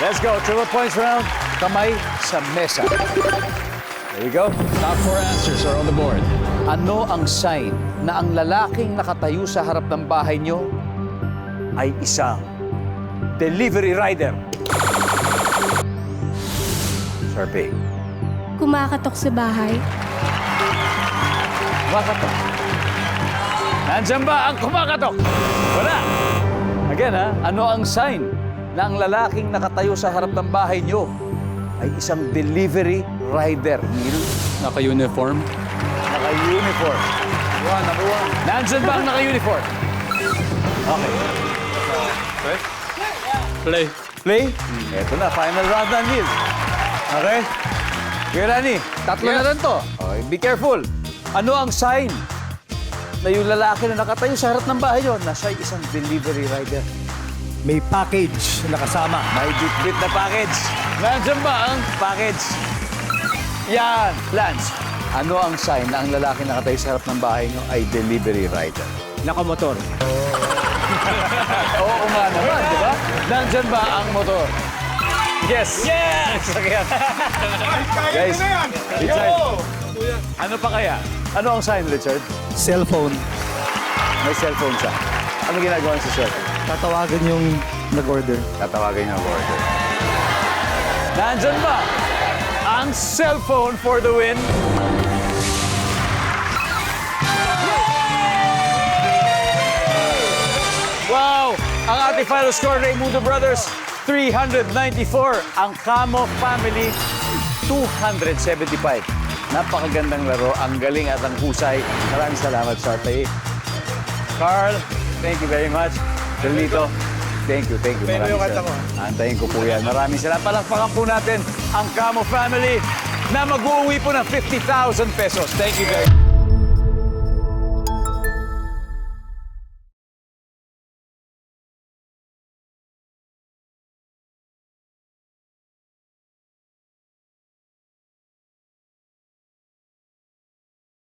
Let's go. Triple points round. Kamay sa mesa. There you go. Top 4 answers are on the board. Ano ang sign na ang lalaking nakatayo sa harap ng bahay nyo ay isang delivery rider? Sharpay. Kumakatok sa bahay. Kumakatok. Nandiyan ba ang kumakatok? Wala. Again, ha? Ano ang sign na ang lalaking nakatayo sa harap ng bahay nyo ay isang delivery rider? Neil? Naka-uniform. Naka-uniform. Number one. Nandiyan ba ang naka-uniform? Okay. Play. Play? Ito na, final round na, Neil. Okay? Kuya Rani, tatlo na rin to. Okay, be careful. Ano ang sign na yung lalaki na nakatayo sa harap ng bahay nyo na siya ay isang delivery rider? May package na kasama. May bit-bit na package. Nandiyan ba ang package? Yan, Lance. Ano ang sign na ang lalaki na nakatayo sa harap ng bahay nyo ay delivery rider? Nakamotor. Oo nga naman, di ba? Nandiyan ba ang motor? Yes! Yes! Guys, Richard, ano pa kaya? Ano ang sign, Richard? Cellphone. May cellphone siya. Ano ginagawa sa cellphone? Tatawagan yung nag-order. Tatawagin niya ang order. Nandyan ba ang cellphone for the win? Wow! Ang ating final score, Raymundo Brothers, 394. Ang Camo Family, 275. Napakagandang laro. Ang galing at ang husay. Maraming salamat, Sharpay. Carl, thank you very much. Delito, thank you. Maraming salamat. Antayin ko po yan. Maraming salamat. Palakpakan po natin ang Camo Family na mag-uwi po ng 50,000 pesos. Thank you very much.